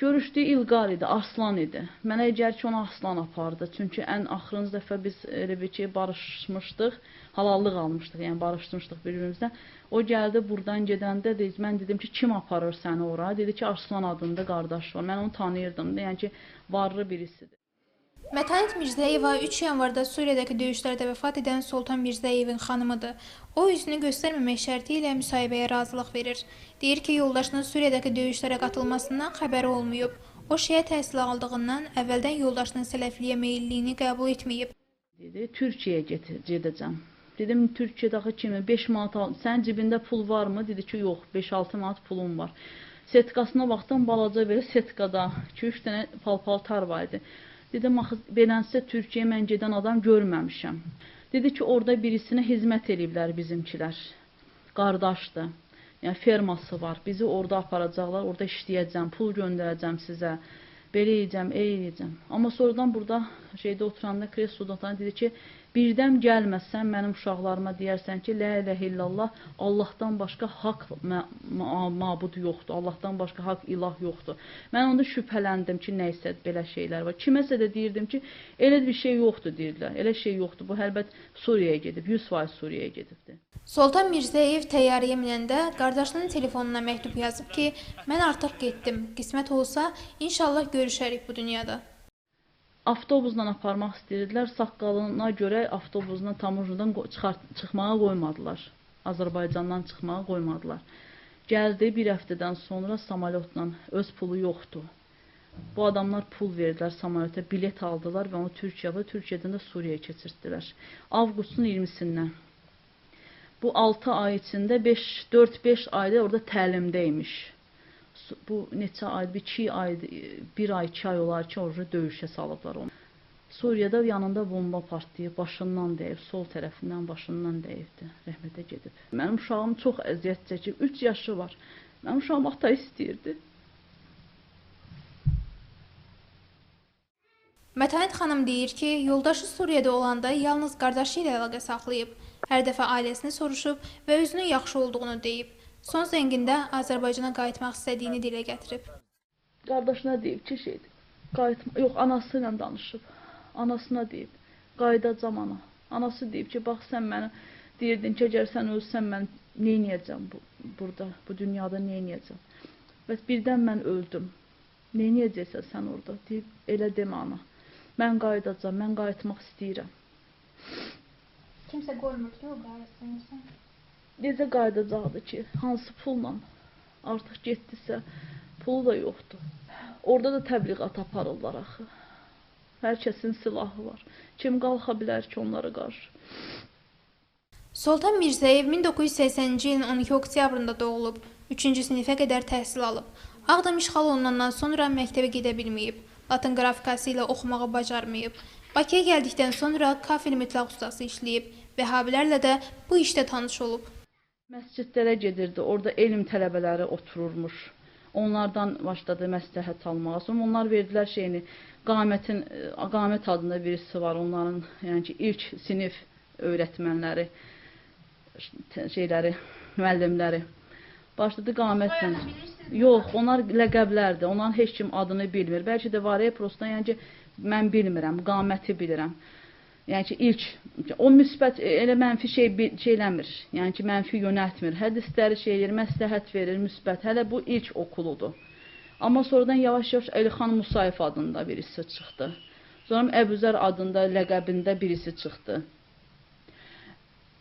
Görüşdüyü İlqar idi, Arslan idi. Mənə əgər ki, ona Arslan apardı. Çünki ən axırıncı dəfə biz elə bir ki, barışmışdıq, halallıq almışdıq, yəni barışmışdıq bir-birimizdən. O gəldi buradan gedəndə, mən dedim ki, kim aparır səni ora? Dedi ki, Arslan adında qardaş var. Mən onu tanıyırdım, yəni ki, varlı birisidir. Mətanət Mirzəyeva 3 yanvarda Suriyadakı döyüşlərdə vəfat edən Soltan Mirzəyevin xanımıdır. O, üzünü göstərməmək şərti ilə müsahibəyə razılıq verir. Deyir ki, yoldaşının Suriyadakı döyüşlərə qatılmasından xəbəri olmayıb. O, şiə təhsil aldığından əvvəldən yoldaşının sələfliyə meyilliyini qəbul etməyib. Dedi, Türkiyəyə gedəcəm. Dedim, Türkiyədə axı kimi 5 manat al, sənin cibində pul varmı? Dedi ki, yox, 5-6 manat pulum var. Setkasına baxdım, balaca belə setkada 2-3 dənə paltar var idi. Dedim, axı, belənsə Türkiyəyə mən gedən adam görməmişəm. Dedi ki, orada birisinə hizmət ediblər bizimkilər. Qardaşdır. Yəni, ferması var. Bizi orada aparacaqlar, orada işləyəcəm, pul göndərəcəm sizə. Belə yiyəcəm, yiyəcəm. Amma sonradan burada şeydə oturanda, kresloda oturanda dedi ki, birdən gəlməsən mənim uşaqlarıma deyərsən ki, la ilahe illallah, Allahdan başqa haqq mabud yoxdur, Allahdan başqa haqq ilah yoxdur. Mən onda şübhələndim ki, nəysə belə şeylər var. Kiməsə də deyirdim ki, elə bir şey yoxdur deyirlər, elə şey yoxdur. Bu həlbət Suriyaya gedib, 100% Suriyaya gedibdir. Soltan Mirzəyev təyyarəyə minəndə qardaşının telefonuna məktub yazıb ki, mən artıq getdim, qismət olsa, inşallah görüşərik bu dünyada. Avtobusla aparmaq istəyirdilər, saqqalına görə avtobusla Tamurcudan çıxmağa qoymadılar. Azərbaycandan çıxmağa qoymadılar. Gəldi bir həftədən sonra samolyotla, öz pulu yoxdur. Bu adamlar pul verdilər samolyota, bilet aldılar və onu Türkiyədən də Suriyaya keçirdilər. Avqustun 20-sindən. Bu 6 ay içində 4-5 ayda orada təlimdəymiş. Bu neçə aydır, 2 aydır, 1 ay, 2 ay olar ki, orada döyüşə salıblar onu. Suriyada yanında bomba partlayıb, başından dəyib, sol tərəfindən başından dəyibdi, rəhmətə gedib. Mənim uşağım çox əziyyət çəkib, 3 yaşı var. Mənim uşağım ata istəyirdi. Mətanət xanım deyir ki, yoldaşı Suriyada olanda yalnız qardaşı ilə əlaqə saxlayıb. Hər dəfə ailəsini soruşub və özünün yaxşı olduğunu deyib. Son zəngində Azərbaycana qayıtmaq istədiyini dilə gətirib. Qardaşına deyib ki, yox, anası ilə danışıb. Anasına deyib, qayıdacam ana. Anası deyib ki, bax sən mənə deyirdin ki, əgər sən ölsən mən neyniyəcəm burada, bu dünyada neyniyəcəm. Və birdən mən öldüm. Neyniyəcəksən sən orada? Deyib, elə demə ana. Mən qayıdacam, mən qayıtmaq istəyirəm. Kimsə qoymur ki, o qayıtsın. Necə qayıdacaqdı ki, hansı pulla artıq getdisə, pulu da yoxdur. Orada da təbliğat aparırlar axı. Hər kəsin silahı var. Kim qalxa bilər ki, onlara qarşı? Soltan Mirzəyev 1980-ci ilin 12 oktyabrında doğulub. 3-cü sinifə qədər təhsil alıb. Ağdam işğal olunandan sonra məktəbə gedə bilməyib. Latın qrafikası ilə oxumağı bacarmayıb. Bakıya gəldikdən sonra kafel mütləq ustası işləyib. Vəhabilərlə də bu işdə tanış olub. Məscidlərə gedirdi, orada elm tələbələri otururmuş. Onlardan başladı məsləhət almağa. Sonra onlar verdilər şeyini, Qamət adında birisi var, onların yəni ki, ilk sinif öyrətmənləri, müəllimləri. Başladı Qamətlə. Yox, onlar ləqəblərdir, onların heç kim adını bilmir. Bəlkə də var prosta, yəni ki, mən bilmirəm, Qaməti bilirəm. Yəni ki, ilk, o müsbət, elə mənfi şeyləmir, yəni ki, mənfi yönəltmir, hədisləri şeydir, məsləhət verir, müsbət, hələ bu ilk okuludur. Amma sonradan yavaş-yavaş Əlixan Musayev adında birisi çıxdı. Sonra Əbuzər adında, ləqəbində birisi çıxdı.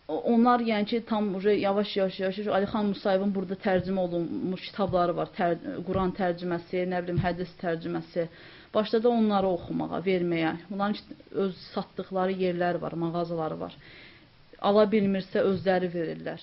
Onlar, yəni ki, tam yavaş-yavaş Əlixan Musayevin burada tərcümə olunmuş kitabları var, Quran tərcüməsi, nə bilim, hədis tərcüməsi. Başladı onları oxumağa, verməyə. Onların öz satdıqları yerlər var, mağazaları var. Ala bilmirsə özləri verirlər.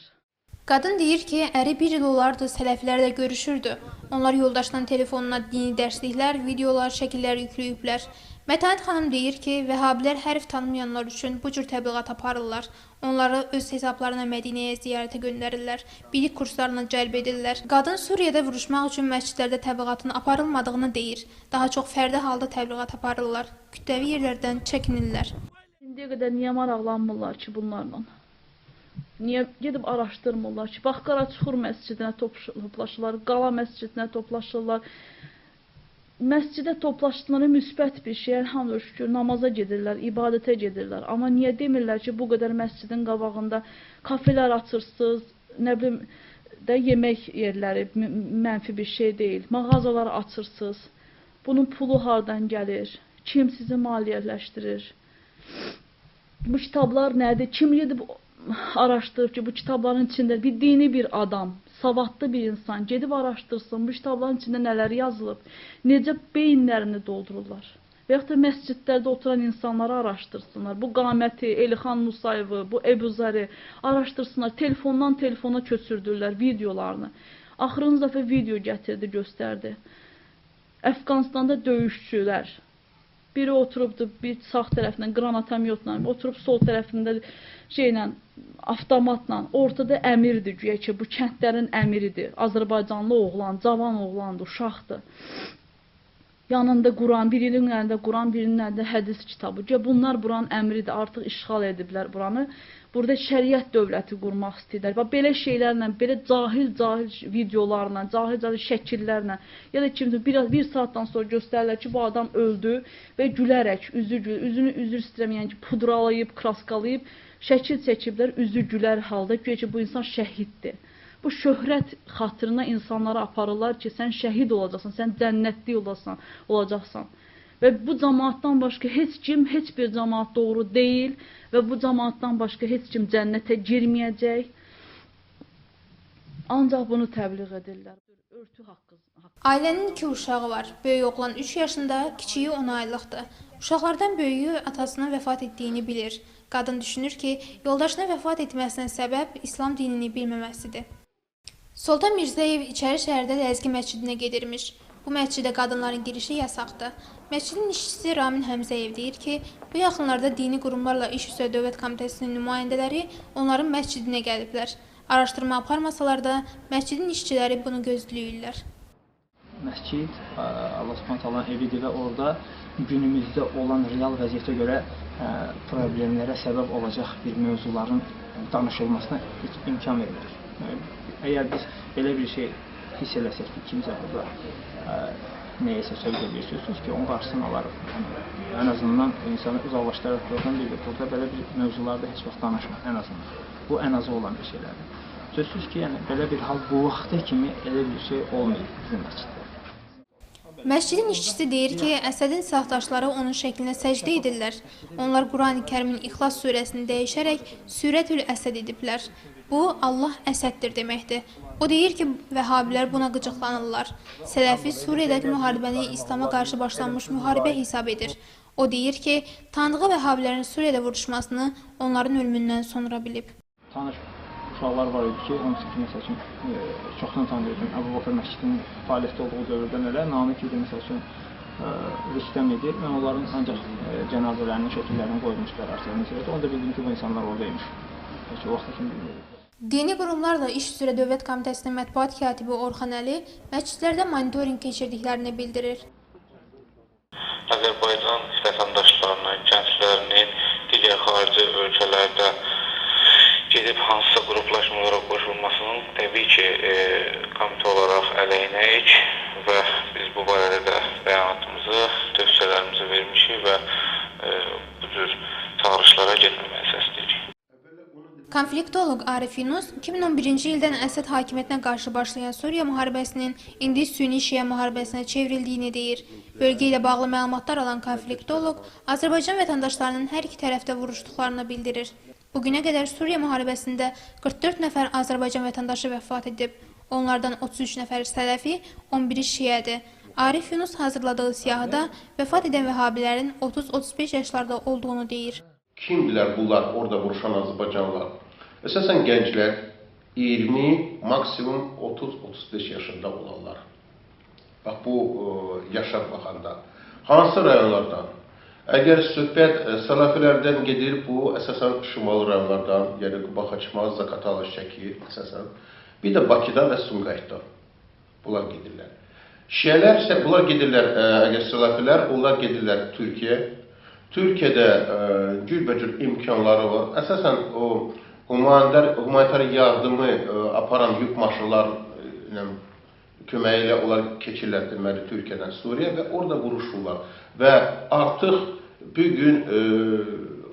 Qadın deyir ki, əri bir il olardı sələflərlə görüşürdü. Onlar yoldaşdan telefonuna dini dərsliklər, videolar, şəkillər yükləyiblər. Mətanət xanım deyir ki, vəhabilər hərf tanımayanlar üçün bu cür təbliğat aparırlar. Onları öz hesablarına Mədinəyə ziyarətə göndərirlər, bilik kurslarına cəlb edirlər. Qadın Suriyada vuruşmaq üçün məscidlərdə təbliğatın aparılmadığını deyir. Daha çox fərdi halda təbliğat aparırlar. Kütləvi yerlərdən çəkinirlər. İndiyə qədər niyə maraqlanmırlar ki bunlarla? Niyə gedib araşdırmırlar ki? Bax, Qaraçuxur məscidinə toplaşırlar, Qala məscidinə toplaşırlar. məscidə toplaşdıqları müsbət bir şey, elhamdülillah şükür, namaza gedirlər, ibadətə gedirlər. Amma niyə demirlər ki, bu qədər məscidin qabağında kafelər açırsınız, nə bilim, də yemək yerləri mənfi bir şey deyil. Mağazalar açırsınız. Bunun pulu hardan gəlir? Kim sizi maliyyələşdirir? Bu kitablar nədir? Kim gedib araşdırıb ki, bu kitabların içində bir dini bir adam, savadlı bir insan gedib araşdırsın, bu kitabların içində nələr yazılıb, necə beyinlərini doldururlar. Və yaxud da məscidlərdə oturan insanları araşdırsınlar. Bu Qaməti, Elxan Musayevi, bu Ebu Zəri araşdırsınlar. Telefondan telefona köçürdürlər videolarını. Axırıncı dəfə video gətirdi, göstərdi. Əfqanistanda döyüşçülər. Biri oturubdu bir sağ tərəfindən qranatamiotla, oturub sol tərəfində şeylə, avtomatla. Ortada əmirdir güya ki, bu kəndlərin əmiridir. Azərbaycanlı oğlan, cavan oğlandır, uşaqdır. Yanında Quran, birinin əlində Quran, birinin əlində hədis kitabı. Bunlar buranın əmridir, artıq işğal ediblər buranı. Burada şəriət dövləti qurmaq istəyirlər. Belə şeylərlə, belə cahil videolarla, cahil şəkillərlə, ya da kimsə bir saatdan sonra göstərirlər ki, bu adam öldü və gülərək, üzünü üzr istəməyən ki, pudralayıb, kraskalayıb, şəkil çəkiblər, üzü gülər halda, ki, bu insan şəhiddir. Bu şöhrət xatırına insanlara aparırlar ki, sən şəhid olacaqsan, sən cənnətli olacaqsan. Və bu cəmaatdan başqa heç kim, heç bir cəmaat doğru deyil və bu cəmaatdan başqa heç kim cənnətə girməyəcək. Ancaq bunu təbliğ edirlər. Örtü haqqı. Ailənin 2 uşağı var. Böyük oğlan 3 yaşında, kiçiyi 10 aylıqdır. Uşaqlardan böyüyü atasının vəfat etdiyini bilir. Qadın düşünür ki, yoldaşına vəfat etməsinə səbəb İslam dinini bilməməsidir. Sultan Mirzəyev İçəri şəhərdə Ləzgi məscidinə gedirmiş. Bu məscidə qadınların girişi yasaqdır. Məscidin işçisi Ramin Həmzəyev deyir ki, bu yaxınlarda dini qurumlarla iş üzrə Dövlət Komitəsinin nümayəndələri onların məscidinə gəliblər. Araşdırma aparmasalar da məscidin işçiləri bunu gözləyirlər. Məscid Allah Subhanahu evidir və orada günümüzdə olan real vəziyyətə görə problemlərə səbəb olacaq bir mövzuların danışılmasına heç imkan verilir. Əgər biz belə bir şey hiss eləsək ki, kimsə burada neyəsə söz edirsiniz ki, onun qarşısını alarıq. Ən azından insanı uzaqlaşdıraraq burada belə bir mövzularda heç vaxt danışmır, ən azından. Bu ən azı olan bir şeylərdir. Sözsüz ki, yəni belə bir hal bu vaxta kimi elə bir şey olmayıb bizim məsciddə. Məscidin işçisi deyir ki, Əsədin sağdaşları onun şəklinə səcdə edirlər. Onlar Qurani Kərimin İxlas surəsini dəyişərək Surətül Əsəd ediblər. Bu, Allah Əsəddir deməkdir. O deyir ki, vəhabilər buna qıcıqlanırlar. Sələfi Suriyədəki müharibəni İslama qarşı başlanmış müharibə hesab edir. O deyir ki, tanıdığı vəhabilərin Suriyədə vuruşmasını onların ölümündən sonra bilib. Tanış uşaqlar var idi ki, hamısı ki, məsəl üçün, çoxdan tanıyırdım. Əbu Bakır məscidinin fəaliyyətdə olduğu dövrdən elə, Namik idi, məsəl üçün, Rüstəm idi. Mən onların ancaq cənazələrinin şəkillərini qoymuşlar arxivimizdə. Onu da bildim ki, bu insanlar oradaymış. Peki, o vaxta kimi bilmirdim. Dini qurumlarla iş üzrə Dövlət Komitəsinin mətbuat katibi Orxan Əli məscidlərdə monitorinq keçirdiklərini bildirir. Azərbaycan vətəndaşlarının, gənclərinin digər xarici ölkələrdə gedib hansısa qruplaşmalara qoşulmasının təbii ki, komitə olaraq əleyhinəyik və biz bu barədə də bəyanatımızı, tövsiyələrimizi vermişik və bu cür çağırışlara getməməyə səsləyirik. Konfliktoloq Arif Yunus 2011-ci ildən Əsəd hakimiyyətinə qarşı başlayan Suriya müharibəsinin indi Sünni-Şiə müharibəsinə çevrildiyini deyir. Bölgə ilə bağlı məlumatlar alan konfliktoloq Azərbaycan vətəndaşlarının hər iki tərəfdə vuruşduqlarını bildirir. Bugünə qədər Suriya müharibəsində 44 nəfər Azərbaycan vətəndaşı vəfat edib. Onlardan 33 nəfər Sələfi, 11-i Şiədir. Arif Yunus hazırladığı siyahıda vəfat edən vəhabilərin 30-35 yaşlarda olduğunu deyir. Kimdirlər bunlar orada vuruşan Azərbaycanlılar? Əsasən gənclər 20, maksimum 30-35 yaşında olanlar. Bax bu yaşa baxanda. Hansı rayonlardan? Əgər söhbət Səlafilərdən gedir, bu əsasən şimal rayonlardan, yəni Quba, Xaçmaz, Zaqatala, Şəki, əsasən. Bir də Bakıdan və Sumqayıtdan bunlar gedirlər. Şiələr isə bunlar gedirlər, əgər Səlafilər, onlar gedirlər Türkiyə. Türkiyədə cürbəcür imkanları var. Əsasən o humanitar yardımı aparan yük maşınlarla köməyi ilə onlar keçirlər deməli Türkiyədən Suriyə və orada vuruşurlar. Və artıq bir gün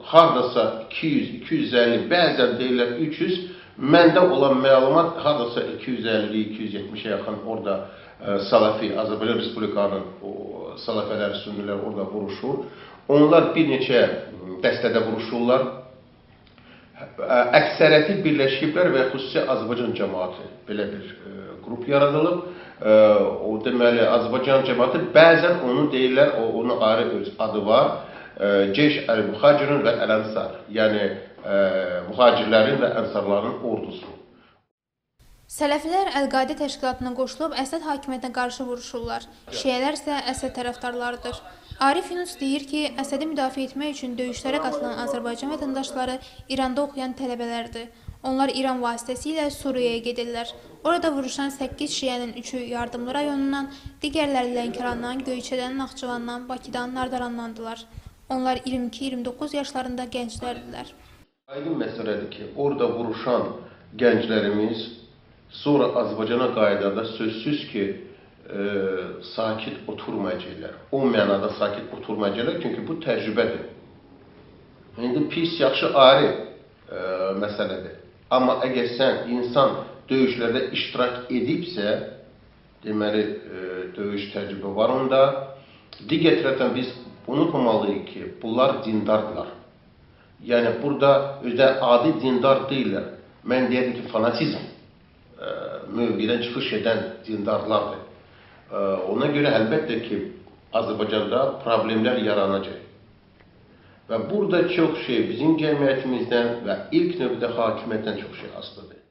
hardasa 200, 250, bəzən deyirlər 300, məndə olan məlumat hardasa 250-270'e yaxın orada Salafi, Azərbaycan Respublikanın o Salafələri, Sünnilər orada vuruşur. Onlar bir neçə dəstədə vuruşurlar. Əksəriyyəti birləşiblər və xüsusi Azərbaycan cəmaatı belə bir qrup yaradılıb. O deməli Azərbaycan cəmaatı bəzən onu deyirlər, onun ayrı öz adı var. Ceyş əl-Muhacirin və əl-Ənsar, yəni mühacirlərin və ənsarların ordusu. Sələfilər Əl-Qaidə təşkilatına qoşulub Əsəd hakimiyyətinə qarşı vuruşurlar. Şiələr isə Əsəd tərəfdarlarıdır. Arif Yunus deyir ki, Əsədi müdafiə etmək üçün döyüşlərə qatılan Azərbaycan vətəndaşları İranda oxuyan tələbələrdir. Onlar İran vasitəsilə Suriyaya gedirlər. Orada vuruşan 8 şiənin 3'ü Yardımlı rayonundan, digərləri Lənkərandan, Göyçədən, Naxçıvandan, Bakıdan, Nardarandandılar. Onlar 22-29 yaşlarında gənclərdirlər. Aydın məsələdir ki, orada vuruşan gənclərimiz sonra Azərbaycana qaydada sözsüz ki, sakit oturmayacaqlar. O mənada sakit oturmayacaqlar, çünki bu təcrübədir. İndi pis, yaxşı ayrı məsələdir. Amma əgər sən insan döyüşlərdə iştirak edibsə, deməli döyüş təcrübə var onda, digər tərəfdən biz unutmamalıyıq ki, bunlar dindardırlar. Yəni burada özdə adi dindar deyirlər. Mən deyirəm ki, fanatizm mövqedən çıxış edən dindarlardır. Ona görə əlbəttə ki, Azərbaycanda problemlər yaranacaq. Və burada çox şey bizim cəmiyyətimizdən və ilk növbədə hakimiyyətdən çox şey asılıdır.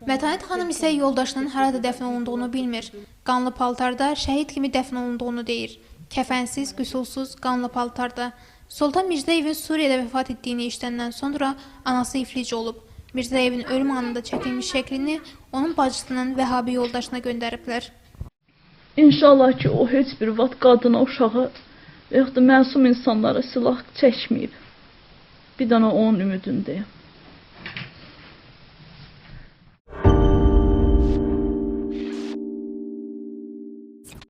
Mətanət xanım isə yoldaşının harada dəfn olunduğunu bilmir. Qanlı paltarda şəhid kimi dəfn olunduğunu deyir. Kəfənsiz, qüsulsuz, qanlı paltarda. Sultan Mirzəyevin Suriyada vəfat etdiyini eşidəndən sonra anası iflic olub. Mirzəyevin ölüm anında çəkilmiş şəklini onun bacısının Vəhabi yoldaşına göndəriblər. İnşallah ki, o heç bir vaxt qadına, uşağı və yaxud da məsum insanlara silah çəkməyib. Bir dənə onun ümidindəyim.